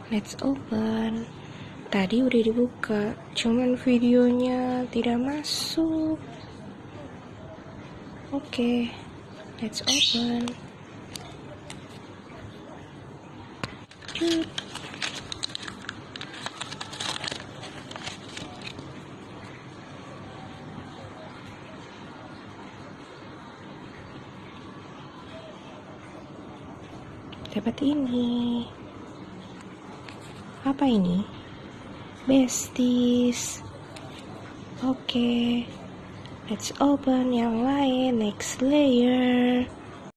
Let's open. Tadi udah dibuka, cuman videonya tidak masuk. Oke, let's open. Cut. Dapat ini. Apa ini? Besties. Oke, let's open yang lain. Next layer.